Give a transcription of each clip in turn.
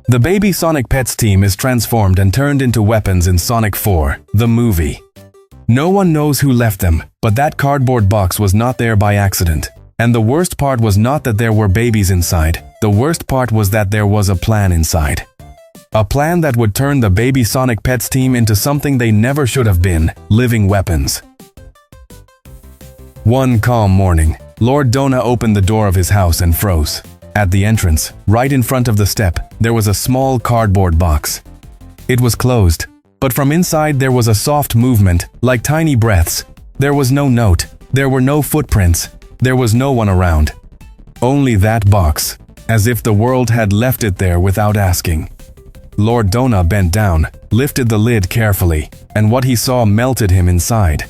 The baby Sonic Pets team is transformed and turned into weapons in Sonic 4, the movie. No one knows who left them, but that cardboard box was not there by accident. And the worst part was not that there were babies inside. The worst part was that there was a plan inside. A plan that would turn the baby Sonic Pets team into something they never should have been, living weapons. One calm morning, Lord Donut opened the door of his house and froze. At the entrance, right in front of the step, there was a small cardboard box. It was closed, but from inside there was a soft movement, like tiny breaths. There was no note, there were no footprints, there was no one around. Only that box, as if the world had left it there without asking. Lord Donut bent down, lifted the lid carefully, and what he saw melted him inside.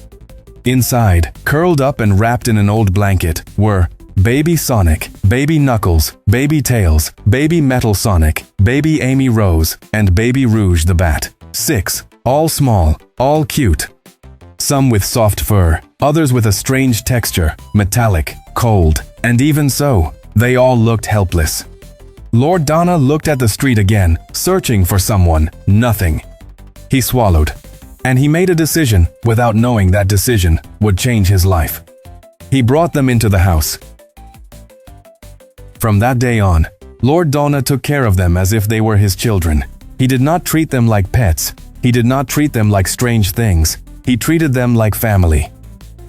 Inside, curled up and wrapped in an old blanket, were Baby Sonic, Baby Knuckles, Baby Tails, Baby Metal Sonic, Baby Amy Rose, and Baby Rouge the Bat. 6, all small, all cute. Some with soft fur, others with a strange texture, metallic, cold, and even so, they all looked helpless. Lord Donut looked at the street again, searching for someone. Nothing. He swallowed, and he made a decision without knowing that decision would change his life. He brought them into the house. From that day on, Lord Donut took care of them as if they were his children. He did not treat them like pets. He did not treat them like strange things. He treated them like family.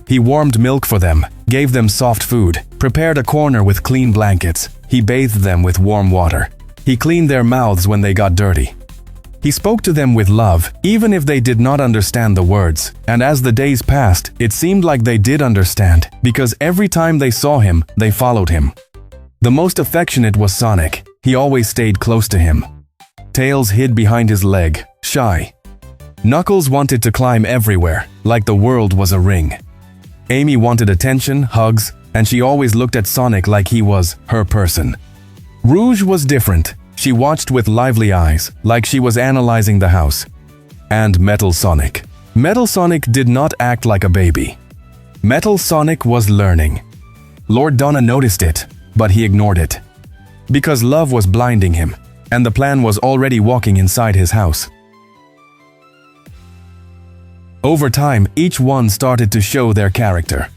He warmed milk for them, gave them soft food, prepared a corner with clean blankets. He bathed them with warm water. He cleaned their mouths when they got dirty. He spoke to them with love, even if they did not understand the words. And as the days passed, it seemed like they did understand, because every time they saw him, they followed him. The most affectionate was Sonic. He always stayed close to him. Tails hid behind his leg, shy. Knuckles wanted to climb everywhere, like the world was a ring. Amy wanted attention, hugs, and she always looked at Sonic like he was her person. Rouge was different. She watched with lively eyes, like she was analyzing the house. And Metal Sonic. Metal Sonic did not act like a baby. Metal Sonic was learning. Lord Donut noticed it, but he ignored it. Because love was blinding him, and the plan was already walking inside his house. Over time, each one started to show their character.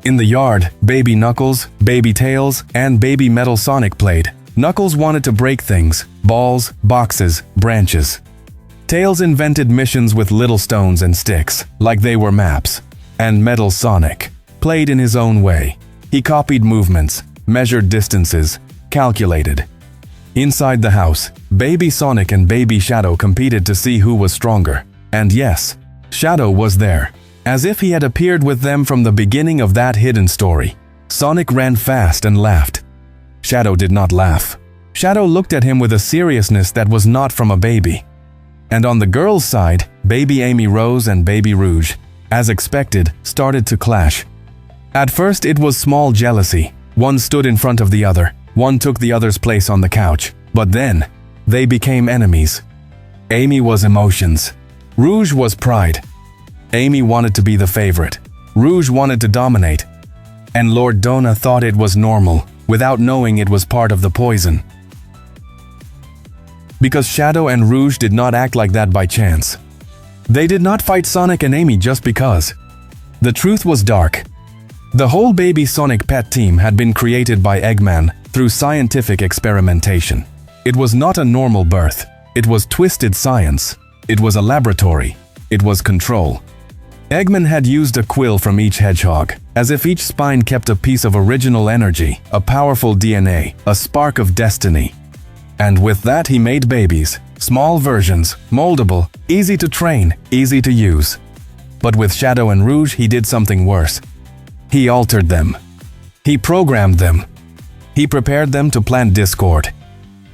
In the yard, Baby Knuckles, Baby Tails, and Baby Metal Sonic played. Knuckles wanted to break things, balls, boxes, branches. Tails invented missions with little stones and sticks, like they were maps. And Metal Sonic played in his own way. He copied movements, measured distances, calculated. Inside the house, Baby Sonic and Baby Shadow competed to see who was stronger. And yes, Shadow was there, as if he had appeared with them from the beginning of that hidden story. Sonic ran fast and laughed. Shadow did not laugh. Shadow looked at him with a seriousness that was not from a baby. And on the girls' side, Baby Amy Rose and Baby Rouge, as expected, started to clash. At first it was small jealousy. One stood in front of the other. One took the other's place on the couch. But then, they became enemies. Amy was emotions. Rouge was pride. Amy wanted to be the favorite. Rouge wanted to dominate. And Lord Donut thought it was normal, without knowing it was part of the poison. Because Shadow and Rouge did not act like that by chance. They did not fight Sonic and Amy just because. The truth was dark. The whole Baby Sonic Pet team had been created by Eggman through scientific experimentation. It was not a normal birth. It was twisted science. It was a laboratory. It was control. Eggman had used a quill from each hedgehog, as if each spine kept a piece of original energy, a powerful DNA, a spark of destiny. And with that he made babies, small versions, moldable, easy to train, easy to use. But with Shadow and Rouge he did something worse. He altered them. He programmed them. He prepared them to plant discord.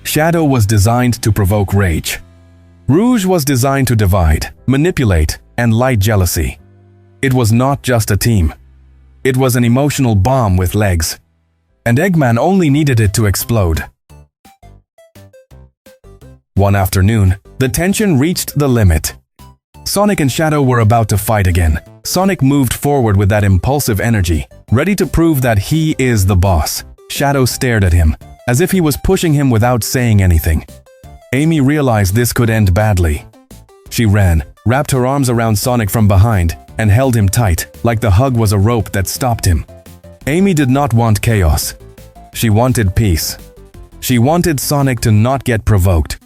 Shadow was designed to provoke rage. Rouge was designed to divide, manipulate, and light jealousy. It was not just a team. It was an emotional bomb with legs. And Eggman only needed it to explode. One afternoon, the tension reached the limit. Sonic and Shadow were about to fight again. Sonic moved forward with that impulsive energy, ready to prove that he is the boss. Shadow stared at him, as if he was pushing him without saying anything. Amy realized this could end badly. She ran, wrapped her arms around Sonic from behind, and held him tight, like the hug was a rope that stopped him. Amy did not want chaos. She wanted peace. She wanted Sonic to not get provoked.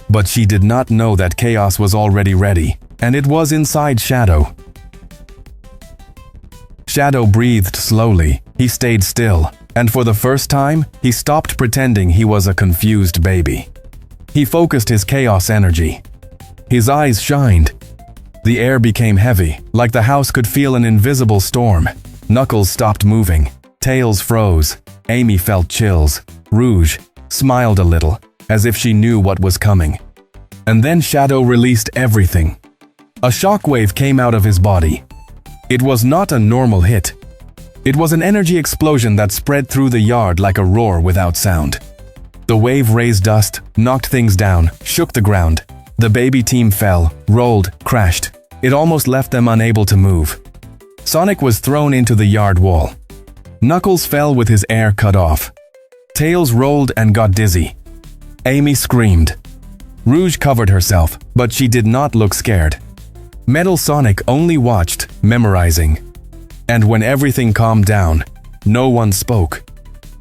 But she did not know that chaos was already ready, and it was inside Shadow. Shadow breathed slowly. He stayed still, and for the first time, he stopped pretending he was a confused baby. He focused his chaos energy. His eyes shined. The air became heavy, like the house could feel an invisible storm. Knuckles stopped moving. Tails froze. Amy felt chills. Rouge smiled a little, as if she knew what was coming. And then Shadow released everything. A shockwave came out of his body. It was not a normal hit. It was an energy explosion that spread through the yard like a roar without sound. The wave raised dust, knocked things down, shook the ground. The baby team fell, rolled, crashed. It almost left them unable to move. Sonic was thrown into the yard wall. Knuckles fell with his air cut off. Tails rolled and got dizzy. Amy screamed. Rouge covered herself, but she did not look scared. Metal Sonic only watched, memorizing. And when everything calmed down, no one spoke.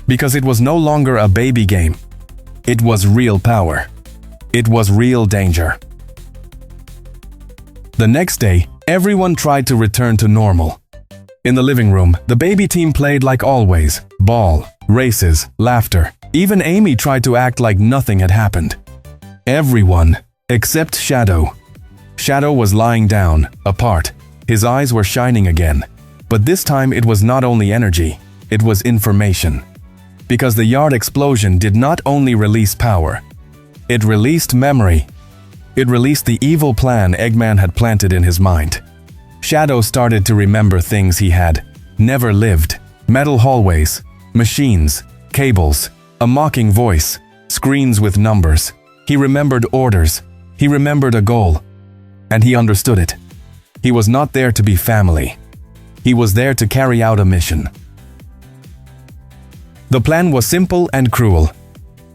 Because it was no longer a baby game. It was real power. It was real danger. The next day, everyone tried to return to normal. In the living room, the baby team played like always. Ball, races, laughter. Even Amy tried to act like nothing had happened. Everyone, except Shadow. Shadow was lying down, apart. His eyes were shining again. But this time it was not only energy, it was information. Because the yard explosion did not only release power, it released memory. It released the evil plan Eggman had planted in his mind. Shadow started to remember things he had never lived. Metal hallways, machines, cables, a mocking voice, screens with numbers. He remembered orders. He remembered a goal. And he understood it. He was not there to be family. He was there to carry out a mission. The plan was simple and cruel.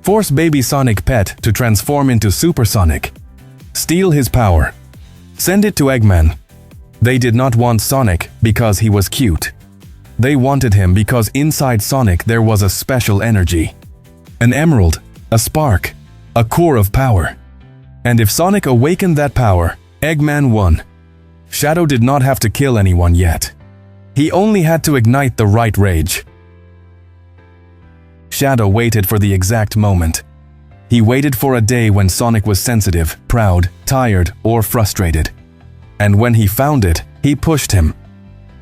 Force baby Sonic Pet to transform into Super Sonic. Steal his power. Send it to Eggman. They did not want Sonic because he was cute. They wanted him because inside Sonic there was a special energy. An emerald, a spark, a core of power. And if Sonic awakened that power, Eggman won. Shadow did not have to kill anyone yet. He only had to ignite the right rage. Shadow waited for the exact moment. He waited for a day when Sonic was sensitive, proud, tired, or frustrated. And when he found it, he pushed him.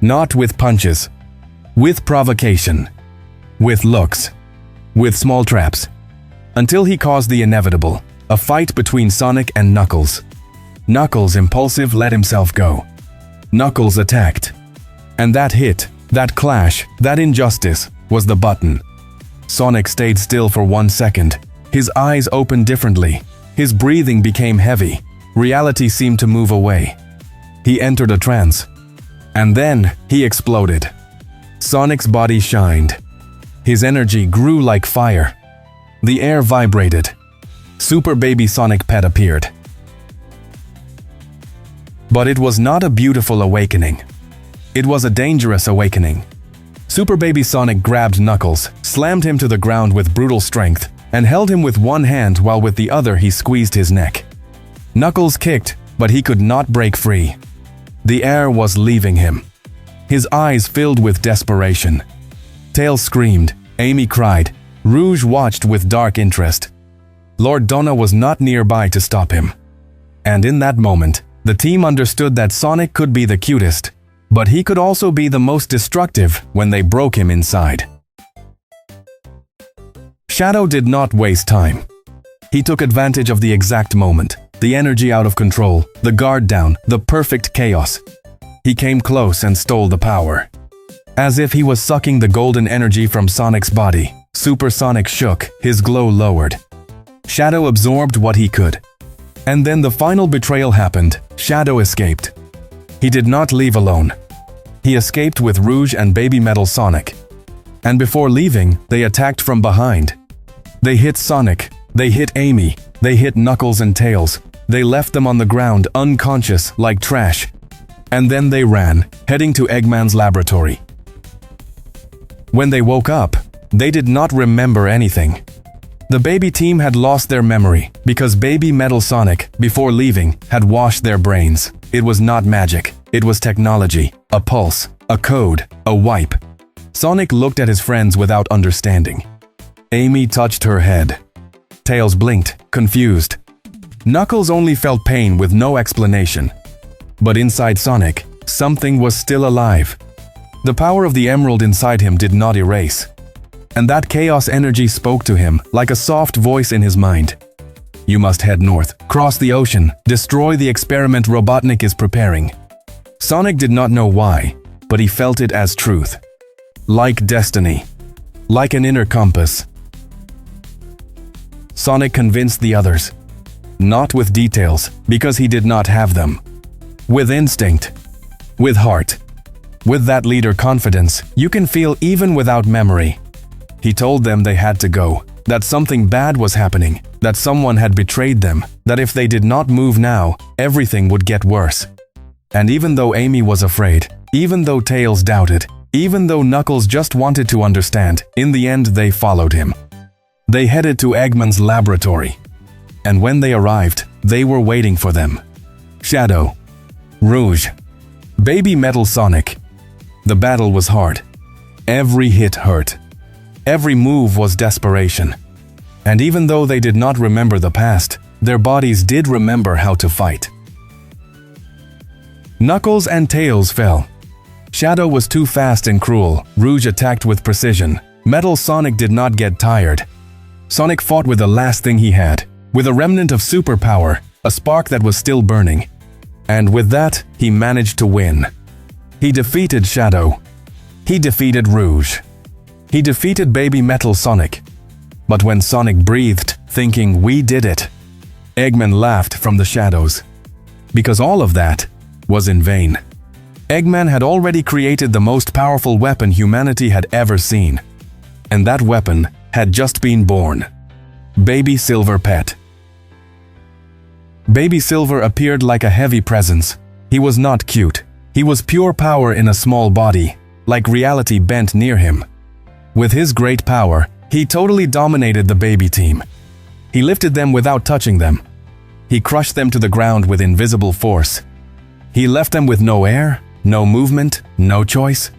Not with punches. With provocation. With looks. With small traps. Until he caused the inevitable, a fight between Sonic and Knuckles. Knuckles, impulsive, let himself go. Knuckles attacked. And that hit, that clash, that injustice, was the button. Sonic stayed still for 1 second. His eyes opened differently. His breathing became heavy. Reality seemed to move away. He entered a trance. And then he exploded. Sonic's body shined. His energy grew like fire. The air vibrated. Super Baby Sonic Pet appeared. But it was not a beautiful awakening. It was a dangerous awakening. Super Baby Sonic grabbed Knuckles, slammed him to the ground with brutal strength, and held him with one hand while with the other he squeezed his neck. Knuckles kicked, but he could not break free. The air was leaving him. His eyes filled with desperation. Tails screamed. Amy cried. Rouge watched with dark interest. Lord Donna was not nearby to stop him. And in that moment, the team understood that Sonic could be the cutest, but he could also be the most destructive when they broke him inside. Shadow did not waste time. He took advantage of the exact moment, the energy out of control, the guard down, the perfect chaos. He came close and stole the power. As if he was sucking the golden energy from Sonic's body, Super Sonic shook, his glow lowered. Shadow absorbed what he could. And then the final betrayal happened. Shadow escaped. He did not leave alone. He escaped with Rouge and Baby Metal Sonic. And before leaving, they attacked from behind. They hit Sonic, they hit Amy, They hit Knuckles and Tails. They left them on the ground, unconscious, like trash. And then they ran, heading to Eggman's laboratory. When they woke up, they did not remember anything. The baby team had lost their memory because Baby Metal Sonic, before leaving, had washed their brains. It was not magic. It was technology, a pulse, a code, a wipe. Sonic looked at his friends without understanding. Amy touched her head. Tails blinked, confused. Knuckles only felt pain with no explanation. But inside Sonic, something was still alive. The power of the emerald inside him did not erase. And that chaos energy spoke to him like a soft voice in his mind. You must head north, cross the ocean, destroy the experiment Robotnik is preparing. Sonic did not know why, but he felt it as truth. Like destiny. Like an inner compass. Sonic convinced the others. Not with details, because he did not have them. With instinct. With heart. With that leader confidence you can feel even without memory. He told them they had to go, that something bad was happening, that someone had betrayed them, that if they did not move now, everything would get worse. And even though Amy was afraid, even though Tails doubted, even though Knuckles just wanted to understand, in the end they followed him. They headed to Eggman's laboratory. And when they arrived, they were waiting for them. Shadow. Rouge. Baby Metal Sonic. The battle was hard. Every hit hurt. Every move was desperation. And even though they did not remember the past, their bodies did remember how to fight. Knuckles and Tails fell. Shadow was too fast and cruel. Rouge attacked with precision. Metal Sonic did not get tired. Sonic fought with the last thing he had, with a remnant of superpower, a spark that was still burning. And with that, he managed to win. He defeated Shadow. He defeated Rouge. He defeated Baby Metal Sonic. But when Sonic breathed, thinking we did it, Eggman laughed from the shadows. Because all of that was in vain. Eggman had already created the most powerful weapon humanity had ever seen. And that weapon had just been born. Baby Silver Pet. Baby Silver appeared like a heavy presence. He was not cute. He was pure power in a small body, like reality bent near him. With his great power, he totally dominated the baby team. He lifted them without touching them. He crushed them to the ground with invisible force. He left them with no air, no movement, no choice.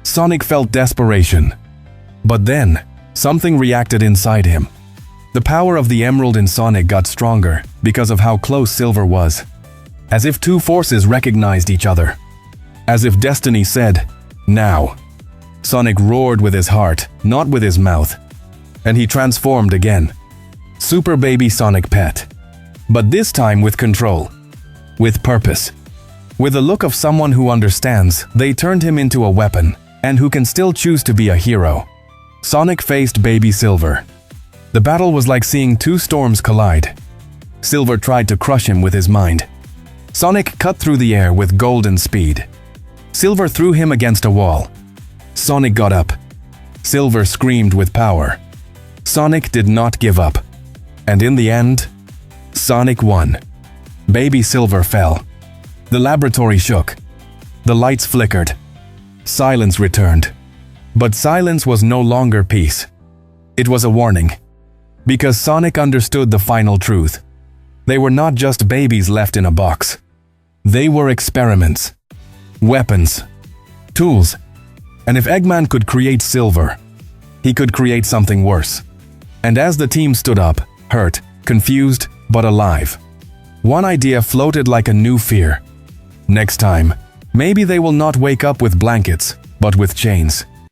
Sonic felt desperation. But then, something reacted inside him. The power of the emerald in Sonic got stronger because of how close Silver was. As if two forces recognized each other. As if destiny said, now. Sonic roared with his heart, not with his mouth. And he transformed again. Super Baby Sonic Pet. But this time with control. With purpose. With the look of someone who understands, they turned him into a weapon, and who can still choose to be a hero. Sonic faced Baby Silver. The battle was like seeing two storms collide. Silver tried to crush him with his mind. Sonic cut through the air with golden speed. Silver threw him against a wall. Sonic got up. Silver screamed with power. Sonic did not give up. And in the end, Sonic won. Baby Silver fell. The laboratory shook. The lights flickered. Silence returned. But silence was no longer peace. It was a warning. Because Sonic understood the final truth. They were not just babies left in a box. They were experiments. Weapons. Tools. And if Eggman could create Silver, he could create something worse. And as the team stood up, hurt, confused, but alive, one idea floated like a new fear. Next time, maybe they will not wake up with blankets, but with chains.